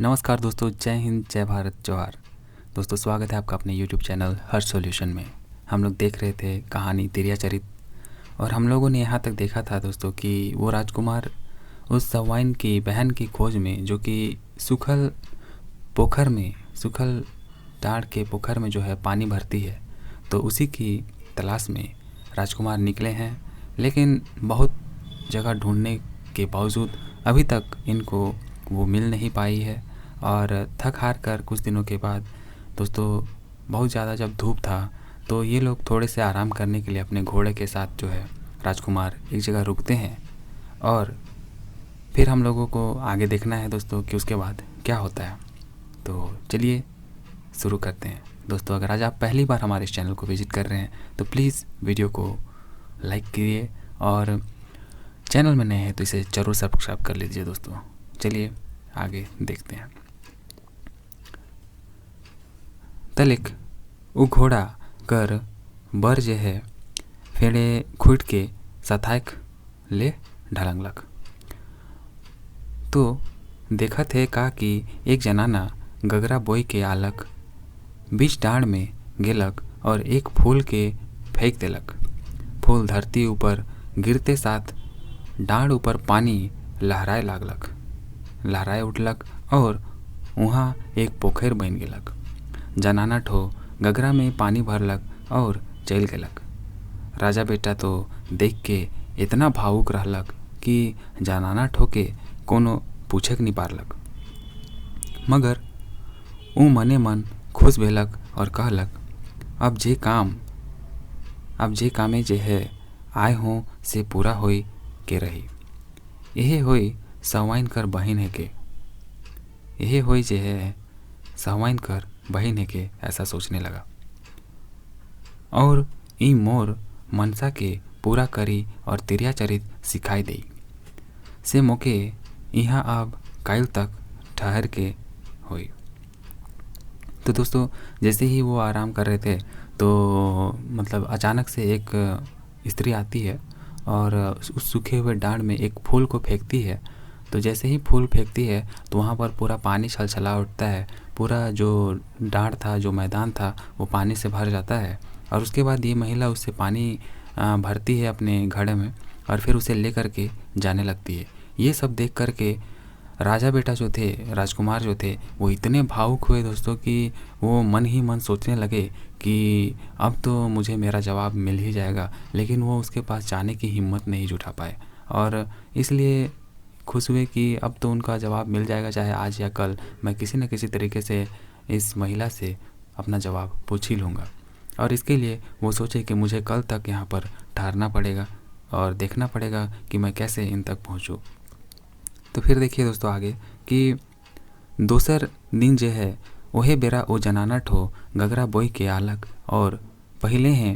नमस्कार दोस्तों, जय हिंद, जय भारत, जोहार। दोस्तों, स्वागत है आपका अपने YouTube चैनल हर सॉल्यूशन में। हम लोग देख रहे थे कहानी तिरियाचरित, और हम लोगों ने यहाँ तक देखा था दोस्तों कि वो राजकुमार उस सवाइन की बहन की खोज में, जो कि सूखल डाढ़ के पोखर में जो है पानी भरती है, तो उसी की तलाश में राजकुमार निकले हैं। लेकिन बहुत जगह ढूंढने के बावजूद अभी तक इनको वो मिल नहीं पाई है। और थक हार कर कुछ दिनों के बाद दोस्तों, बहुत ज़्यादा जब धूप था, तो ये लोग थोड़े से आराम करने के लिए अपने घोड़े के साथ जो है राजकुमार एक जगह रुकते हैं। और फिर हम लोगों को आगे देखना है दोस्तों कि उसके बाद क्या होता है। तो चलिए शुरू करते हैं। दोस्तों, अगर आज आप पहली बार हमारे इस चैनल को विजिट कर रहे हैं तो प्लीज़ वीडियो को लाइक कीजिए, और चैनल में नए हैं तो इसे ज़रूर सब्सक्राइब कर लीजिए। दोस्तों, चलिए आगे देखते हैं। तलिक उ घोड़ा कर बर जे है फेड़े खुट के सथायक ले ढलंगलक। तो देखत है का कि एक जनाना गगरा बोई के आलक, बीच डाँड़ में गेलक और एक फूल के फेंक देलक। फूल धरती ऊपर गिरते साथ डाँड़ ऊपर पानी लहराए लागलक, लहराए उठलक और वहाँ एक पोखर बन गेलक। जनाना ठो गगरा में पानी भरलक और चल गेलक। राजा बेटा तो देख के इतना भावुक रहलक कि जनाना ठो के कोनो पूछक नहीं पारलक, मगर ऊ मने मन खुश भेलक और कहलक, अब जे कामे जे है आए हों से पूरा होई के रही। यही होई सवाइन कर बहिन है के, यही होई जे है सवाइन कर बहिन है के, ऐसा सोचने लगा। और ई मोर मनसा के पूरा करी और तिरियाचरित सिखाई दई से मोके यहाँ अब कायल तक ठहर के होई। तो दोस्तों, जैसे ही वो आराम कर रहे थे तो मतलब अचानक से एक स्त्री आती है और उस सूखे हुए डाँड़ में एक फूल को फेंकती है। तो जैसे ही फूल फेंकती है तो वहाँ पर पूरा पानी छलछला उठता है। पूरा जो डाँड़ था, जो मैदान था, वो पानी से भर जाता है। और उसके बाद ये महिला उससे पानी भरती है अपने घड़े में और फिर उसे ले कर के जाने लगती है। ये सब देख कर के राजा बेटा जो थे, राजकुमार जो थे, वो इतने भावुक हुए दोस्तों कि वो मन ही मन सोचने लगे कि अब तो मुझे मेरा जवाब मिल ही जाएगा। लेकिन वो उसके पास जाने की हिम्मत नहीं जुटा पाए, और इसलिए खुश हुए कि अब तो उनका जवाब मिल जाएगा, चाहे आज या कल मैं किसी न किसी तरीके से इस महिला से अपना जवाब पूछ ही लूँगा। और इसके लिए वो सोचे कि मुझे कल तक यहाँ पर ठहरना पड़ेगा और देखना पड़ेगा कि मैं कैसे इन तक पहुँचूँ। तो फिर देखिए दोस्तों आगे कि दोसर दिन जो है वही बेरा वो जनाना ठो गगरा बोई के आलक और पहले हैं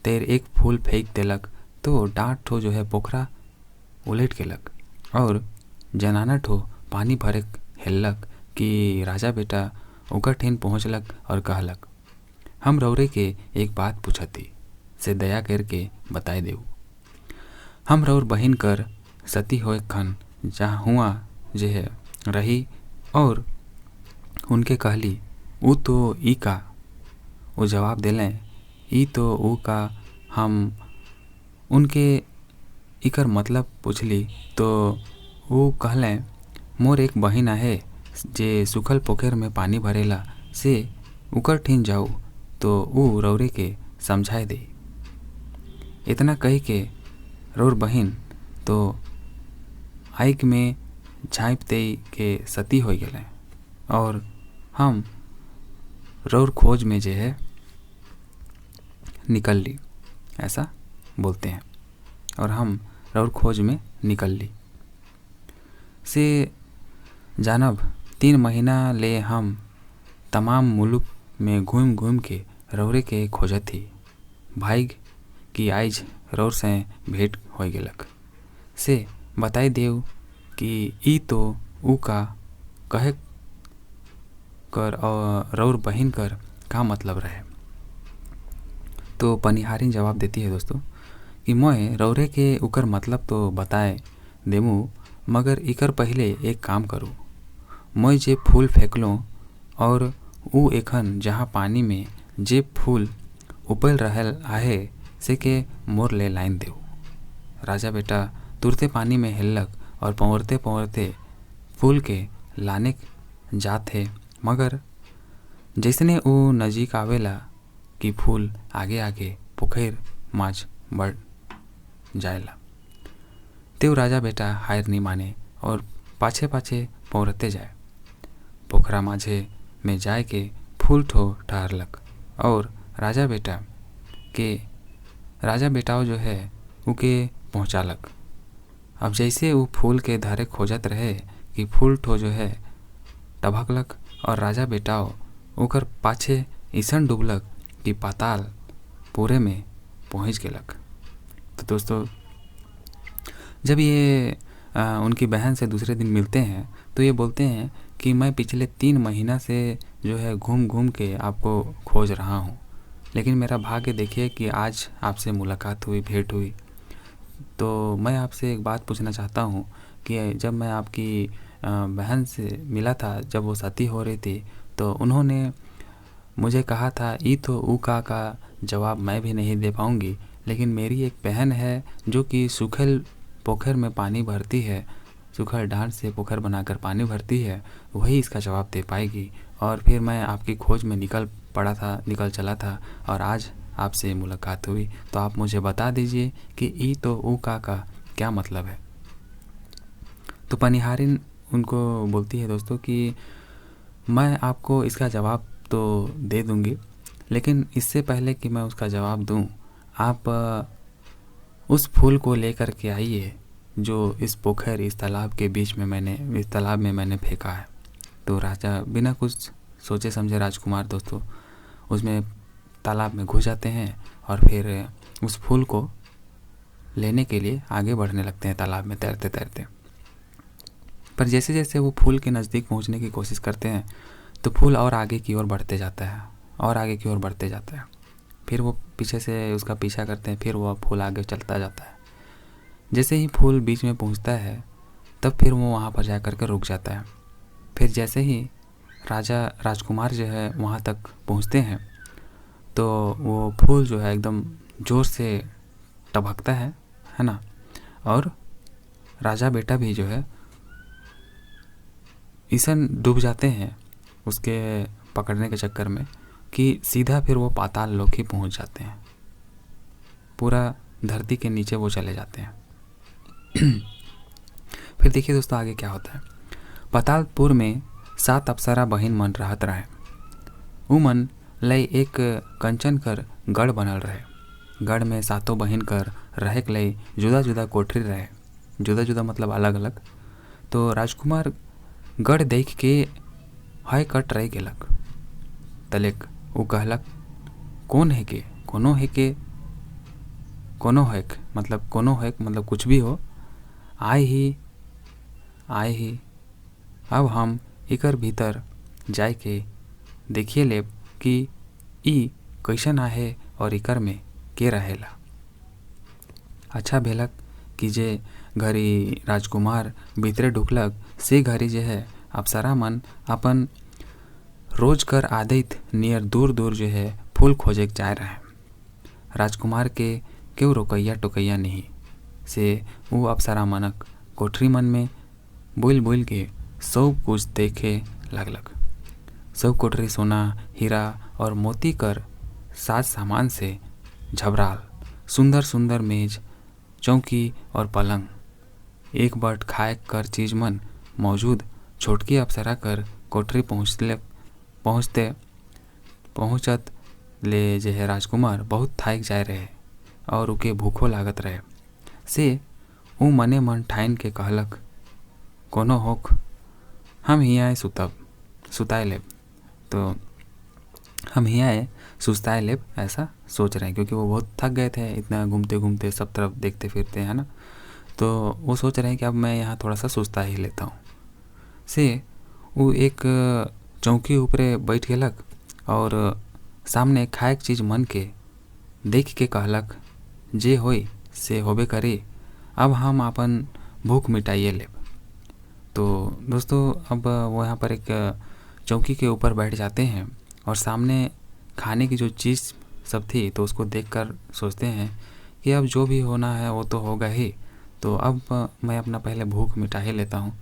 तेर एक फूल फेंक देलक। तो डाँट ठो जो है पोखरा उलट गेलक और जनाना ठो पानी भरे हेलक कि राजा बेटा ओकर ठेन पहुँचलक और कहलक, हम रौरे के एक बात पूछती से दया करके बताए देऊ। हम रौर बहिन कर सती होए खन जहाँ हुआ जे है रही, और उनके कहली ऊ तो ई का, वो जवाब दिलें ई तो ऊ का। हम उनके इकर मतलब पूछली तो वो कहलें मोर एक बहिन आहे जे सूखल पोखर में पानी भरेला से उकर ठिन जाऊ तो ऊ रौरे के समझाए दे। इतना कही के रौर बहिन तो आइक में झाँप दे के सती हो गए, और हम रौर खोज में जे है निकल ली, ऐसा बोलते हैं। और हम रौर खोज में निकल ली से जानब 3 महीना ले हम तमाम मुल्क में घूम घूम के रौरे के खोजत थी। भाईग कि आइज रौर से भेंट हो गेलक से बताई देव कि ई तो ऊ का कहे कर और रौर बहिन कर का मतलब रहे। तो पनिहारिन जवाब देती है दोस्तों कि मोए रौरे के उकर मतलब तो बताए देमू, मगर इकर पहले एक काम करूँ। मैं जे फूल फेंकलूँ और ऊ एखन जहाँ पानी में जे फूल उपल रहल आहे से के मोर ले लाइन देऊ। राजा बेटा तुरते पानी में हेलक और पौंरते पौंरते फूल के लाने जात थे, मगर जैसने वो नजीक आवेला कि फूल आगे आगे पोखर माझ बढ़ जाएला। तेव राजा बेटा हायर नहीं माने और पाछे पाछे पौंरते जाए। पोखरा माझे में जाए के फूल ठो ठहरलक और राजा बेटाओ जो है उके पहुँचालक। अब जैसे वो फूल के धारे खोजत रहे कि फूल ठो जो है टभकलक और राजा बेटाओ ओकर पाछे ऐसन डूबलक कि पाताल पूरे में पहुँच गेलक। तो दोस्तों, जब ये उनकी बहन से दूसरे दिन मिलते हैं तो ये बोलते हैं कि मैं पिछले 3 महीना से जो है घूम घूम के आपको खोज रहा हूँ, लेकिन मेरा भाग्य देखिए कि आज आपसे मुलाकात हुई, भेंट हुई। तो मैं आपसे एक बात पूछना चाहता हूँ कि जब मैं आपकी बहन से मिला था, जब वो सती हो रही थी, तो उन्होंने मुझे कहा था ई तो ऊ का जवाब मैं भी नहीं दे पाऊँगी, लेकिन मेरी एक बहन है जो कि सूखल पोखर में पानी भरती है, सूखल डांड से पोखर बनाकर पानी भरती है, वही इसका जवाब दे पाएगी। और फिर मैं आपकी खोज में निकल चला था और आज आपसे मुलाकात हुई। तो आप मुझे बता दीजिए कि ई तो ऊ का क्या मतलब है। तो पनिहारिन उनको बोलती है दोस्तों कि मैं आपको इसका जवाब तो दे दूंगी, लेकिन इससे पहले कि मैं उसका जवाब दूं, आप उस फूल को लेकर के आइए जो इस तालाब के बीच में इस तालाब में मैंने फेंका है। तो राजा बिना कुछ सोचे समझे राजकुमार दोस्तों उसमें तालाब में घुस जाते हैं और फिर उस फूल को लेने के लिए आगे बढ़ने लगते हैं तालाब में तैरते तैरते। पर जैसे जैसे वो फूल के नज़दीक पहुंचने की कोशिश करते हैं तो फूल और आगे की ओर बढ़ते जाता है और आगे की ओर बढ़ते जाता है। फिर वो पीछे से उसका पीछा करते हैं, फिर वो फूल आगे चलता जाता है। जैसे ही फूल बीच में पहुंचता है तब फिर वो वहाँ पर जा कर के रुक जाता है। फिर जैसे ही राजकुमार जो है वहाँ तक पहुँचते हैं तो वो फूल जो है एकदम ज़ोर से टभकता है ना, और राजा बेटा भी जो है ईसन डूब जाते हैं उसके पकड़ने के चक्कर में कि सीधा फिर वो पाताल लोक ही पहुँच जाते हैं, पूरा धरती के नीचे वो चले जाते हैं। फिर देखिए दोस्तों आगे क्या होता है। पातालपुर में 7 अप्सरा बहिन मन रहत रहे। उ मन लय एक कंचन कर गढ़ बनल रहे। गढ़ में 7 बहिन कर रहे के लय जुदा जुदा कोठरी रहे, जुदा जुदा मतलब अलग अलग। तो राजकुमार गढ़ देख के हाय कट रह गेलक। तलेक वो कहलक कौन है के कोनो है के कोनो है मतलब कुछ भी हो, आए ही अब हम इकर भीतर जाए के देखिए लेब कि ई कैसन आहे और इकर में के रहेला। अच्छा भेलक कि जे घरी राजकुमार भीतरे ढुकलक से घरी जे है अप्सरा मन अपन रोज कर आदित नियर दूर दूर जो है फूल खोजे जाए रहे। राजकुमार के क्यों रोकैया टोकैया नहीं से वो अप्सरा मनक कोठरी मन में बोल बोल के सब कुछ देखे लगलक। सब कोठरी सोना हीरा और मोती कर साज सामान से झबराल, सुंदर सुंदर मेज चौकी और पलंग, एक बट खाए कर चीज मन मौजूद। छोटकी अप्सरा कर कोठरी पहुँचत ले जे है राजकुमार बहुत थाक जाए रहे और उके भूखो लागत रहे से ऊ मने मन ठाइन के कहलक कोनो होक हम हियाँ सुताए लेब। तो हम हियाँ सुस्ताए लेब ऐसा सोच रहे हैं, क्योंकि वो बहुत थक गए थे इतना घूमते घूमते सब तरफ देखते फिरते है ना। तो वो सोच रहे हैं कि अब मैं यहाँ थोड़ा सा सुस्ता ही लेता हूँ से वो एक चौकी ऊपरे बैठ गेलक और सामने खाए चीज मन के देख के कहलक जे होई से होबे करी। अब हम अपन भूख मिटाइए लेब। तो दोस्तों अब वो यहाँ पर एक चौकी के ऊपर बैठ जाते हैं और सामने खाने की जो चीज़ सब थी तो उसको देखकर सोचते हैं कि अब जो भी होना है वो तो होगा ही, तो अब मैं अपना पहले भूख मिटा ही लेता हूँ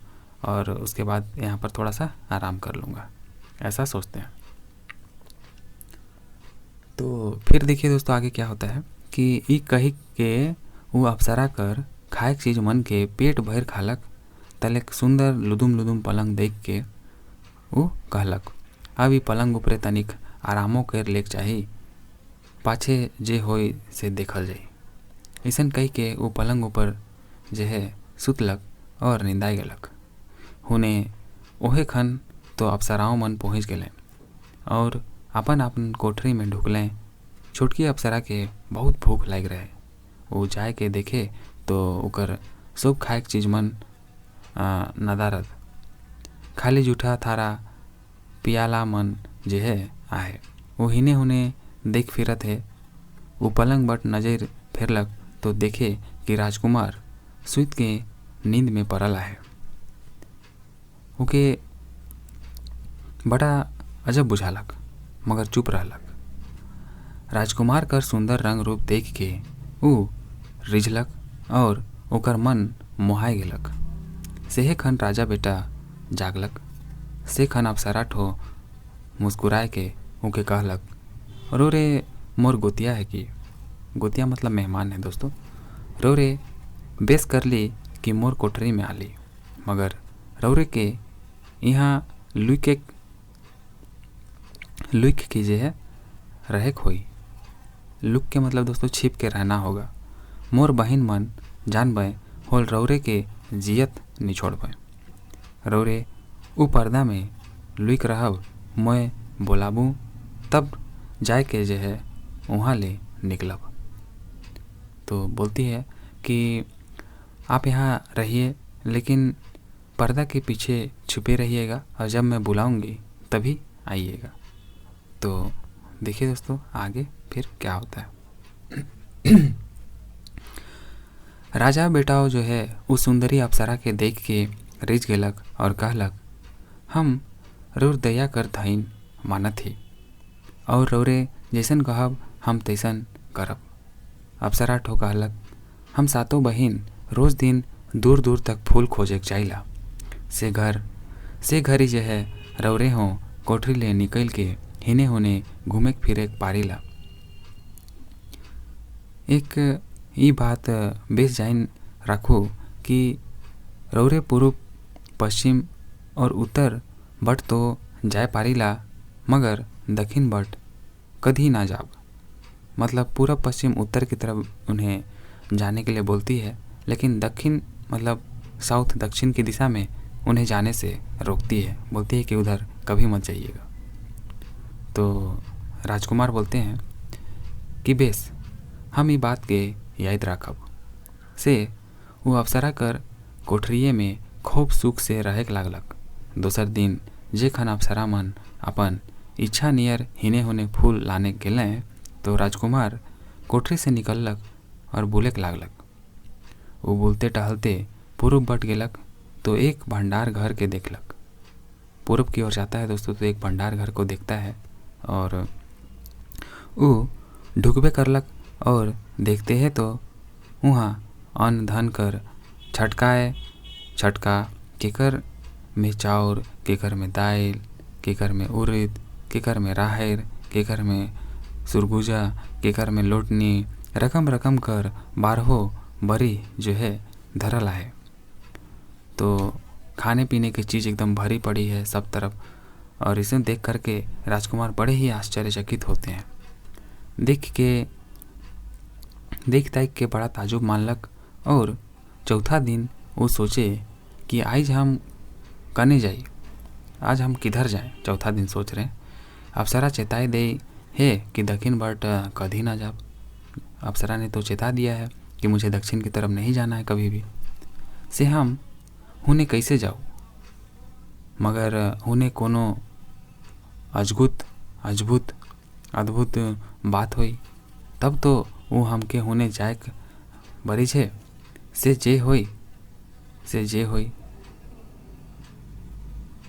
और उसके बाद यहाँ पर थोड़ा सा आराम कर लूँगा, ऐसा सोचते हैं। तो फिर देखिए दोस्तों आगे क्या होता है कि ई कही के वो अप्सरा कर खाए चीज मन के पेट भर खालक, तले सुंदर लुदुम लुदुम पलंग देख के वो कहलक अब ई पलंग ऊपरे तनिक आरामो कर लेक चाही, पाछे जे होई से देखल जाई। ऐसन कही के वो पलंग ऊपर जे है सुतलक और निंदाई गलक। हुने ओहे खन तो अप्सराओं मन पहुँच गए और अपन अपन कोठरी में ढुकलें। छोटकी अप्सरा के बहुत भूख लग रहे, वो जाए के देखे तो ओकर सब खाए चीज मन नदारत, खाली जूठा थारा पियाला मन जे है आहे। वो हिने हुने देख फिरत है। वो पलंग बट नजर फेरलक तो देखे कि राजकुमार सुत के नींद में पड़ल आहे। ओके बड़ा अजब बुझालक मगर चुप रहलक। राजकुमार कर सुंदर रंग रूप देख के ऊ रिझलक और ओकर मन मोहाय गेलक। सेहे खन राजा बेटा जागलक। से खन अप्सरा ठो मुस्कुराए के ओके कहलक, रो रे मोर गोतिया है कि, गोतिया मतलब मेहमान है दोस्तों, रो रे बेस कर ली कि मोर कोठरी में आली, मगर रौरे के यहाँ लुक कीजिए रहे खोई। लुक के मतलब दोस्तों छिप के रहना होगा। मोर बहिन मन जान बे होल रौरे के जियत निछोड़ बे। रौरे उ पर्दा में लुक रहब, मैं बोलाबू तब जाए के जे है वहाँ ले निकलब। तो बोलती है कि आप यहाँ रहिए लेकिन पर्दा के पीछे छुपे रहिएगा और जब मैं बुलाऊंगी तभी आइएगा। तो देखिए दोस्तों आगे फिर क्या होता है। राजा बेटाओ जो है उस सुंदरी अप्सरा के देख के रिझ गेलक और कहलक, हम रौर दया कर धाइन मानत ही और रौरे जैसन कहब हम तैसन करब। अप्सरा ठो कहलक, हम सातों बहिन रोज दिन दूर दूर तक फूल खोजे जाइला, से घर ही जो है रौरे हों कोठरी ले निकल के हिने होने घूमे फिरे पारीला। एक ये बात बेस जाइन रखो कि रौरे पूर्व पश्चिम और उत्तर बट तो जाए पारीला मगर दक्षिण बट कभी ना जाब। मतलब पूरब पश्चिम उत्तर की तरफ उन्हें जाने के लिए बोलती है, लेकिन दक्षिण मतलब साउथ दक्षिण की दिशा में उन्हें जाने से रोकती है, बोलती है कि उधर कभी मत जाइएगा। तो राजकुमार बोलते हैं कि बेस हम ये बात के याद रखब। से वो अप्सरा कर कोठरिये में खूब सुख से रहे लागलक। दोसर दिन जे खन अप्सरा मन अपन इच्छा नियर हिने होने फूल लाने गेलें तो राजकुमार कोठरी से निकललक और बोले लागलक। वो बोलते टहलते पूर्व बट गेलक तो एक भंडार घर के देखलक। पूर्व की ओर जाता है दोस्तों तो एक भंडार घर को देखता है और वो ढुकबे करलक और देखते हैं तो वहाँ अन्न धन कर छटका केकर में चाउर, केकर में दाल, केकर में उड़द, केकर में राहर, केकर में सुरगुजा, केकर में लोटनी, रकम रकम कर 12 बरी जो है धरल है। तो खाने पीने की चीज़ एकदम भरी पड़ी है सब तरफ और इसे देख करके राजकुमार बड़े ही आश्चर्यचकित होते हैं। देख के बड़ा ताजुब मानलक और चौथा दिन वो सोचे कि आज हम कने जाए, आज हम किधर जाएं। चौथा दिन सोच रहे हैं। अप्सरा चेताई दे है कि दक्षिण बट कभी ना जाब। अप्सरा ने तो चेता दिया है कि मुझे दक्षिण की तरफ नहीं जाना है कभी भी। से हम हुने कैसे जाऊँ, मगर हुने कोनो अद्भुत बात हुई तब तो वो हमके होने जाए बरी छे। से जे होई से जे होई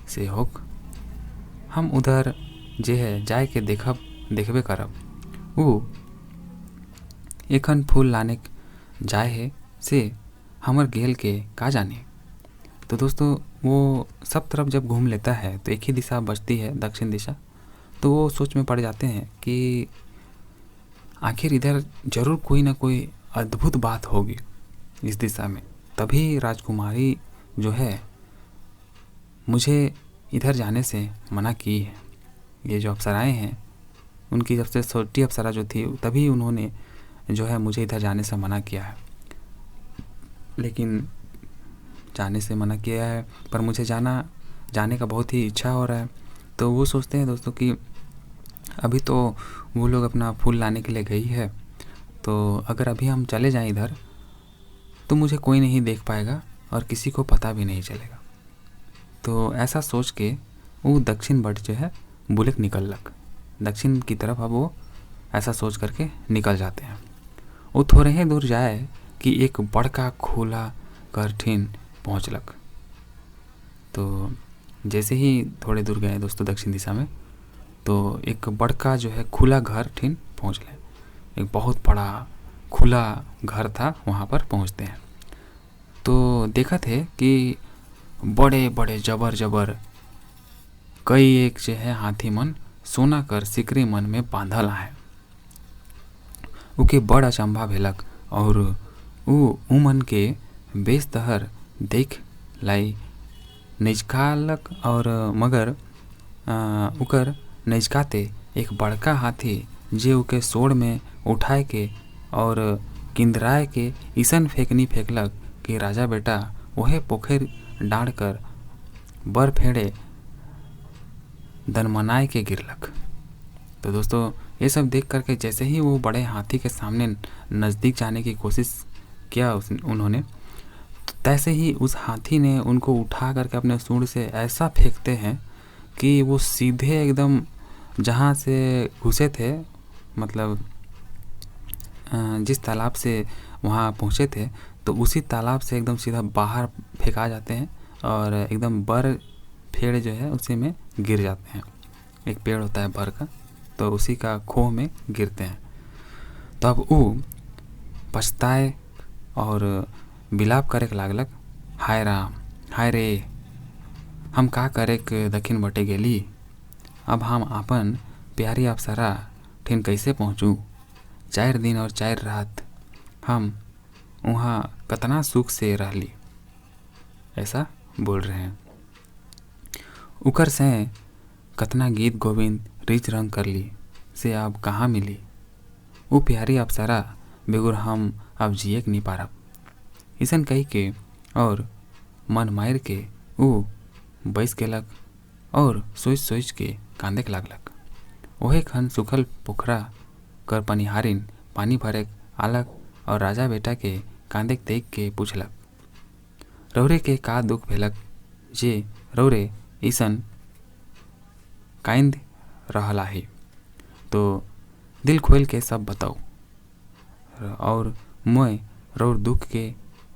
से होक। हम उधर जे है जाए के देखबे करब। ऊ एखन फूल लाने जाए है से हमर गेल के का जाने। तो दोस्तों वो सब तरफ जब घूम लेता है तो एक ही दिशा बचती है, दक्षिण दिशा। तो वो सोच में पड़ जाते हैं कि आखिर इधर जरूर कोई ना कोई अद्भुत बात होगी इस दिशा में। तभी राजकुमारी जो है मुझे इधर जाने से मना की है। ये जो अप्सराएं हैं उनकी सबसे छोटी अप्सरा जो थी तभी उन्होंने जो है मुझे इधर जाने से मना किया है। लेकिन जाने से मना किया है पर मुझे जाने का बहुत ही इच्छा हो रहा है। तो वो सोचते हैं दोस्तों कि अभी तो वो लोग अपना फूल लाने के लिए गई है, तो अगर अभी हम चले जाएं इधर तो मुझे कोई नहीं देख पाएगा और किसी को पता भी नहीं चलेगा। तो ऐसा सोच के वो दक्षिण बट जो है बुलेट निकल लग दक्षिण की तरफ। अब वो ऐसा सोच करके निकल जाते हैं। वो थोड़े ही दूर जाए कि एक बड़का खुला घर ठीन पहुँचलक। तो जैसे ही थोड़े दूर गए दोस्तों दक्षिण दिशा में, तो एक बड़का जो है खुला घर ठीन पहुँच गए। एक बहुत बड़ा खुला घर था, वहाँ पर पहुँचते हैं तो देखा थे कि बड़े बड़े जबर जबर कई एक जो है हाथी मन सोना कर सिकरी मन में बांधल है। उके बड़ अचंभा भेलक और ऊ मन के बेस्तहर देख लाई नजकालक। और मगर उकर नजकाते एक बड़का हाथी जे उके सोड़ में उठाए के और किंदराए के ईसन फेंकनी फेंकलक कि राजा बेटा वहे पोखर डाँड़ कर बर फेड़े दनमनाए के गिरलक। तो दोस्तों ये सब देख करके जैसे ही वो बड़े हाथी के सामने नज़दीक जाने की कोशिश किया उन्होंने, तैसे ही उस हाथी ने उनको उठा करके अपने सूंड से ऐसा फेंकते हैं कि वो सीधे एकदम जहाँ से घुसे थे, मतलब जिस तालाब से वहाँ पहुँचे थे, तो उसी तालाब से एकदम सीधा बाहर फेंका जाते हैं और एकदम बर पेड़ जो है उसी में गिर जाते हैं। एक पेड़ होता है बर का, तो उसी का खोह में गिरते हैं। तो अब वो पछताए और बिलाप करे लागलक, हाय राम हाय रे, हम का करे दक्षिण बटे गेली। अब हम अपन प्यारी अप्सरा ठीन कैसे पहुँचूँ। 4 दिन और 4 रात हम वहाँ कतना सुख से रहली, ऐसा बोल रहे हैं। उकर से कतना गीत गोविंद रिच रंग कर ली से अब कहाँ मिली। वो प्यारी अप्सरा बेगुर हम अब जिए नहीं पारब। इसन कही के और मन मार के वो बैस गेलक और सोच सोच के कांदे लागलक। वही खन सुखल पोखरा कर पनिहारिन पानी भरे आलक और राजा बेटा के कांदे देख के पूछलक, रौरे के का दुख भेलक जे रौरे ईसन कांद रहला है। तो दिल खोल के सब बताओ और मैं रौर दुख के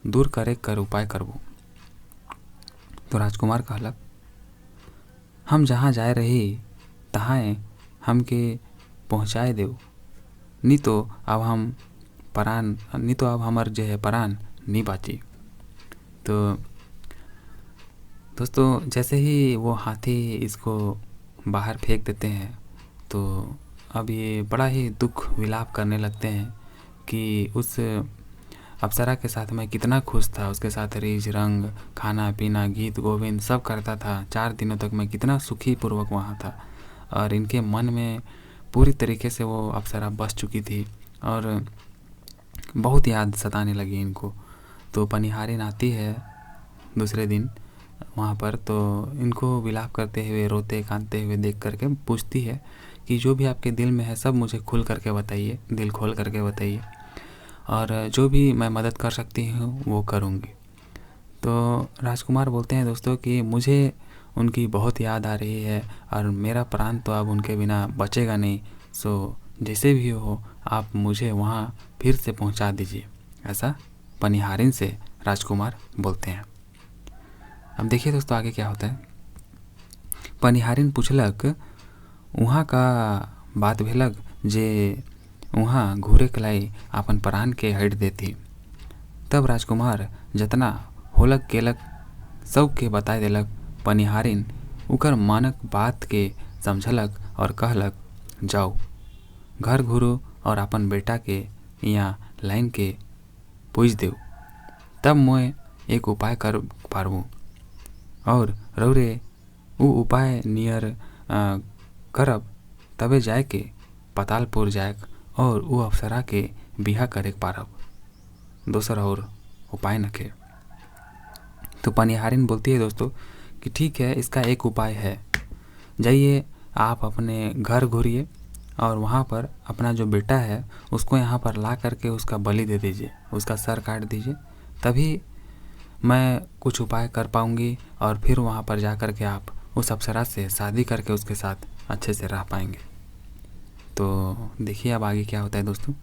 दूर करे कर उपाय करबो। तो राजकुमार कहलक, हम जहाँ जाए रही तहाँ हमके पहुँचाए देव, नहीं तो अब हमार जो है प्राण नहीं बाची। तो दोस्तों जैसे ही वो हाथी इसको बाहर फेंक देते हैं, तो अब ये बड़ा ही दुख विलाप करने लगते हैं कि उस अप्सरा के साथ मैं कितना खुश था। उसके साथ रीझ रंग खाना पीना गीत गोविंद सब करता था। 4 दिनों तक मैं कितना सुखी पूर्वक वहाँ था और इनके मन में पूरी तरीके से वो अप्सरा बस चुकी थी और बहुत याद सताने लगी इनको। तो पनिहारिन आती है दूसरे दिन वहाँ पर, तो इनको विलाप करते हुए रोते कांदते हुए देख करके पूछती है कि जो भी आपके दिल में है सब मुझे खुल करके बताइए, दिल खोल करके बताइए और जो भी मैं मदद कर सकती हूँ वो करूँगी। तो राजकुमार बोलते हैं दोस्तों कि मुझे उनकी बहुत याद आ रही है और मेरा प्राण तो अब उनके बिना बचेगा नहीं। सो जैसे भी हो आप मुझे वहाँ फिर से पहुँचा दीजिए, ऐसा पनिहारिन से राजकुमार बोलते हैं। अब देखिए दोस्तों आगे क्या होता है। पनिहारिन पूछलक उहाँ का बात भेलक जे उहाँ घूरे कलाई आपन प्राण के हट देती। तब राजकुमार जतना होलक केलक सब के बताए देलक। पनिहारिन उकर मानक बात के समझलक और कहलक जाओ घर घुरो और अपन बेटा के यहाँ लाइन के पूछ देव, तब मैं एक उपाय कर पारबू और रौरे उ उपाय नियर करब तबे जाए के पतालपुर जाए और उ अप्सरा के बिहा करे पारब, दोसर और उपाय नखे। तो पनिहारिन बोलती है दोस्तों कि ठीक है, इसका एक उपाय है, जाइए आप अपने घर घूरिए और वहाँ पर अपना जो बेटा है उसको यहाँ पर ला करके उसका बलि दे दीजिए, उसका सर काट दीजिए, तभी मैं कुछ उपाय कर पाऊँगी और फिर वहाँ पर जा कर के आप उस अप्सरा से शादी करके उसके साथ अच्छे से रह पाएंगे। तो देखिए अब आगे क्या होता है दोस्तों।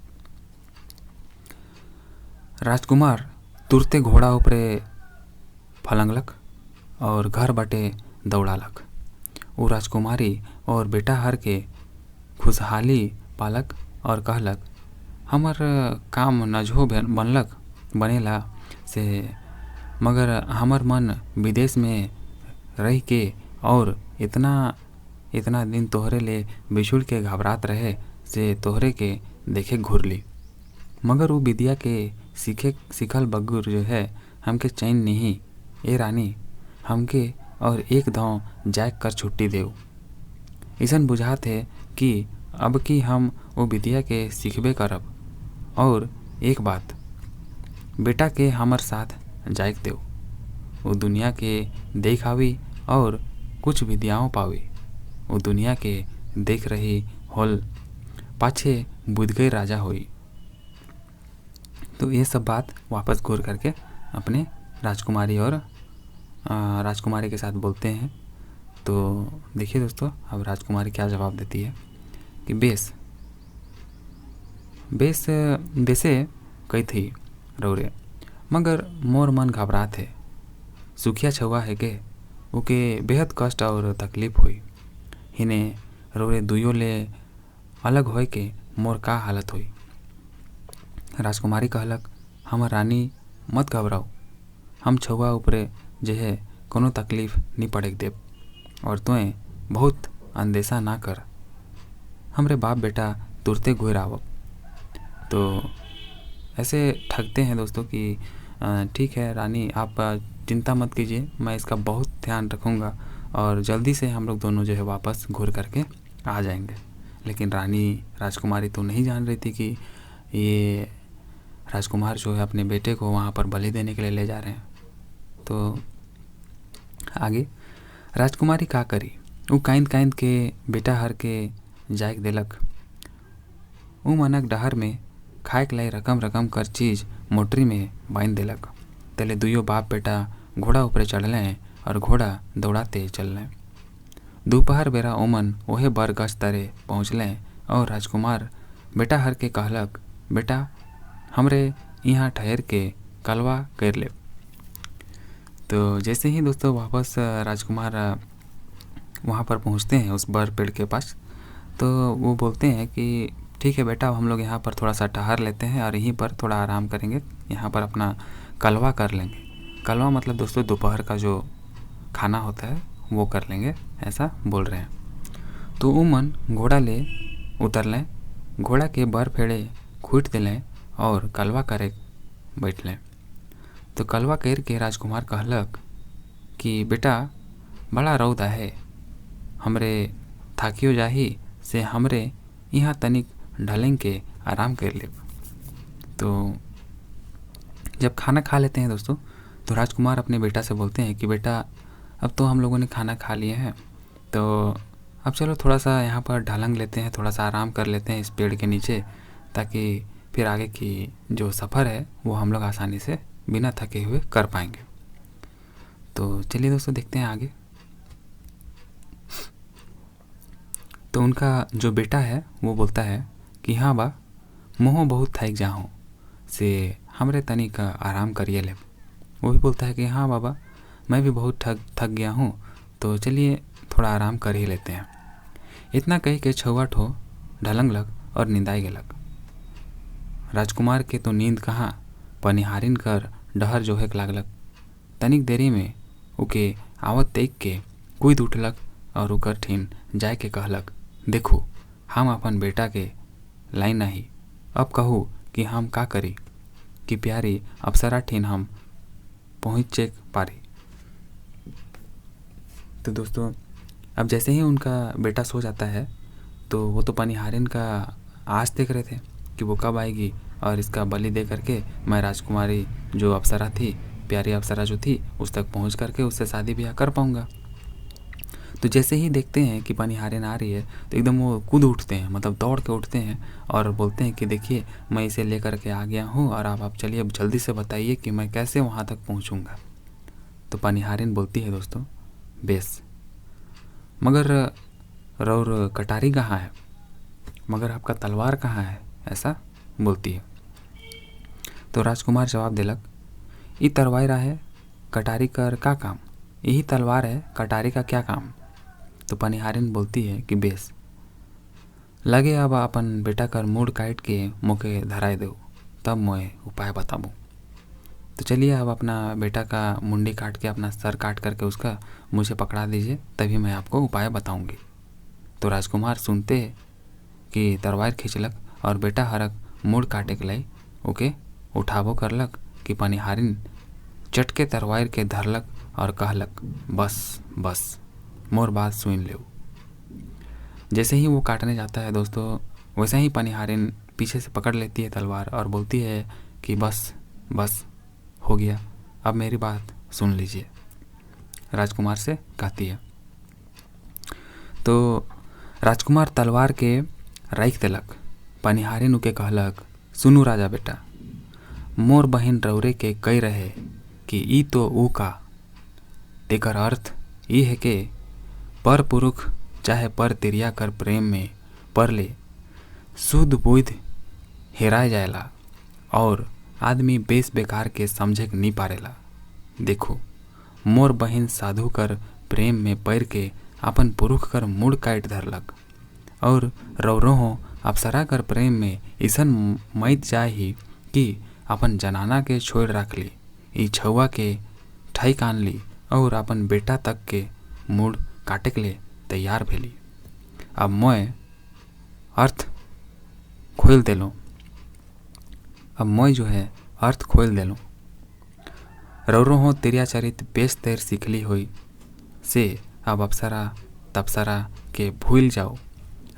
राजकुमार तुरते घोड़ा ऊपरे फलंगलक और घर बटे दौड़ालक। वो राजकुमारी और बेटा हर के खुशहाली पालक और कहलक हमर काम नजहो बनलक बनेला से, मगर हमर मन विदेश में रह के और इतना दिन तोहरे ले बिछुड़ के घबरात रहे से तोहरे के देखे घुरली, मगर वो विद्या के सीखल बगुर जो है हमके चैन नहीं। ए रानी हमके और एक दांव जाग कर छुट्टी देव। ऐसन बुझात है कि अब कि हम वो विद्या के सीखबे करब और एक बात बेटा के हमर साथ जाग देव, वो दुनिया के देख आवी और कुछ विद्याओं पावी, वो दुनिया के देख रही होल पाछे बुझ गई राजा होई। तो ये सब बात वापस घूर करके अपने राजकुमारी और राजकुमारी के साथ बोलते हैं। तो देखिए दोस्तों अब राजकुमारी क्या जवाब देती है कि बेस बेसे कही थी रौरे, मगर मोर मन घबरात है, सुखिया छुआ है के ओके बेहद कष्ट और तकलीफ हुई, हिने रौरे दुयो ले अलग होए के मोर का हालत हुई। राजकुमारी कहलक हमर रानी मत घबराओ, हम छुआ ऊपरे जे है कोनो तकलीफ नहीं पड़े देव और तुएं बहुत अंदेशा ना कर, हमरे बाप बेटा तुरते घुर आवब। तो ऐसे ठगते हैं दोस्तों कि ठीक है रानी आप चिंता मत कीजिए, मैं इसका बहुत ध्यान रखूँगा और जल्दी से हम लोग दोनों जो है वापस घूर करके आ जाएंगे। लेकिन राजकुमारी तो नहीं जान रही थी कि ये राजकुमार जो है अपने बेटे को वहाँ पर बलि देने के लिए ले जा रहे हैं। तो आगे राजकुमारी का करी, वो काइंद के बेटा हर के जायक देलक। वो मनक डहर में खाए के लाई रकम कर चीज मोटरी में बांध देलक। तले दुयो बाप बेटा घोड़ा ऊपर चढ़लें और घोड़ा दौड़ाते चललें। दोपहर बेरा ओमन ओहे बर गछ तरे पहुँचलें और राजकुमार बेटा हर के कहलक बेटा हमरे यहाँ ठहर के कलवा कर ले। तो जैसे ही दोस्तों वापस राजकुमार वहाँ पर पहुँचते हैं उस बर पेड़ के पास, तो वो बोलते हैं कि ठीक है बेटा हम लोग यहाँ पर थोड़ा सा ठहर लेते हैं और यहीं पर थोड़ा आराम करेंगे, यहाँ पर अपना कलवा कर लेंगे। कलवा मतलब दोस्तों दोपहर का जो खाना होता है वो कर लेंगे, ऐसा बोल रहे हैं। तो उमन घोड़ा ले उतर लें, घोड़ा के बर फेड़े खूट दिलें और कलवा करे बैठ लें। तो कलवा कर के राजकुमार कहलक कि बेटा बड़ा रौदा है, हमरे थाकियो जाही से हमरे यहाँ तनिक ढलें के आराम कर ले। तो जब खाना खा लेते हैं दोस्तों तो राजकुमार अपने बेटा से बोलते हैं कि बेटा अब तो हम लोगों ने खाना खा लिए हैं, तो अब चलो थोड़ा सा यहाँ पर ढलंग लेते हैं, थोड़ा सा आराम कर लेते हैं इस पेड़ के नीचे, ताकि फिर आगे की जो सफ़र है वो हम लोग आसानी से बिना थके हुए कर पाएंगे। तो चलिए दोस्तों देखते हैं आगे। तो उनका जो बेटा है वो बोलता है कि हाँ बा मोह बहुत थक जाऊँ से हमरे तनिक आराम करिए ले। वो भी बोलता है कि हाँ बाबा मैं भी बहुत थक गया हूँ, तो चलिए थोड़ा आराम कर ही लेते हैं। इतना कह के छौवा ठो ढलंग लग और निंदाई गेलक। राजकुमार के तो नींद कहाँ, पनिहारिन कर डहर जोहेक लागलक। तनिक देरी में उके आवत देख के कूद उठलक और ओकर ठीन जाय के कहलक, देखो हम अपन बेटा के लाई नहीं, अब कहू कि हम का करी कि प्यारी अप्सरा ठीन हम पहुँचे पारी। तो दोस्तों, अब जैसे ही उनका बेटा सो जाता है तो वो तो पनिहारिन का आस देख रहे थे कि वो कब आएगी और इसका बलि दे करके मैं राजकुमारी जो अप्सरा थी, प्यारी अप्सरा जो थी, उस तक पहुंच करके उससे शादी ब्याह कर पाऊंगा। तो जैसे ही देखते हैं कि पनिहारिन आ रही है तो एकदम वो कूद उठते हैं, मतलब दौड़ के उठते हैं और बोलते हैं कि देखिए मैं इसे लेकर के आ गया हूँ और आप चलिए अब जल्दी से बताइए कि मैं कैसे वहाँ तक पहुँचूँगा। तो पनिहारिन बोलती है, दोस्तों बेस, मगर रौर कटारी कहाँ है, मगर आपका तलवार कहाँ है, ऐसा बोलती है। तो राजकुमार जवाब दिलक, ई तलवार है, कटारी कर का काम, यही तलवार है, कटारी का क्या काम। तो पनिहारिन बोलती है कि बेस, लगे अब अपन बेटा कर मूड काट के मुके धराए दो, तब मैं उपाय बताबू। तो चलिए अब अपना बेटा का मुंडी काट के, अपना सर काट करके उसका मुझे पकड़ा दीजिए, तभी मैं आपको उपाय बताऊंगी। तो राजकुमार सुनते कि तलवार खींचलक और बेटा हरक मूड काटे के लाई ओके उठाबो करलक कि पनिहारिन चटके तलवार के धरलक और कहलक, बस बस मोर बात सुन ले। जैसे ही वो काटने जाता है दोस्तों, वैसे ही पनिहारिन पीछे से पकड़ लेती है तलवार और बोलती है कि बस बस हो गया, अब मेरी बात सुन लीजिए, राजकुमार से कहती है। तो राजकुमार तलवार के राख देलक। पनिहारिन उके कहलक, सुनू राजा बेटा, मोर बहन रौरे के कह रहे कि ई तो ऊ का, तेकर अर्थ ई है के पर पुरुष चाहे पर तिरिया कर प्रेम में परले शुद्ध बुद्ध हेराए जाएला और आदमी बेस बेकार के समझे नहीं पारेला। देखो मोर बहन साधु कर प्रेम में पैर के अपन पुरुष कर मुड़ काट धरलक और रौरो हो अप्सरा कर प्रेम में ऐसन मैत जाए ही कि अपन जनाना के छोड़ रख ली, ई छौवा के ठाई कान ली और अपन बेटा तक के मुड़ काटे के लिए तैयार भेली। अब मैं अर्थ खोल देलूँ, अब मैं जो है अर्थ खोल देलूँ। रौरो हो तिरिया चरित बेस तैर सीखली हुई से अब अप्सरा तपसरा के भूल जाओ,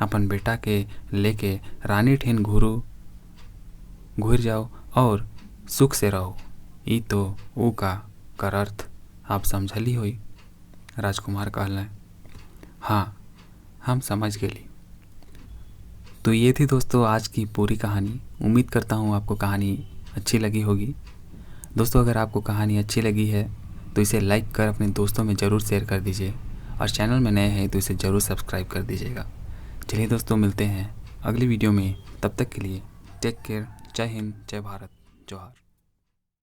अपन बेटा के लेके रानी ठीन घूर जाओ और सुख से रहो, ई तो ऊ का कर अर्थ आप समझली हुई। राजकुमार कहलें, हाँ हम समझ गेली। तो ये थी दोस्तों आज की पूरी कहानी। उम्मीद करता हूँ आपको कहानी अच्छी लगी होगी। दोस्तों अगर आपको कहानी अच्छी लगी है तो इसे लाइक कर अपने दोस्तों में ज़रूर शेयर कर दीजिए और चैनल में नए हैं तो इसे ज़रूर सब्सक्राइब कर दीजिएगा। चलिए दोस्तों, मिलते हैं अगली वीडियो में, तब तक के लिए टेक केयर। जय हिंद, जय भारत, जोहार।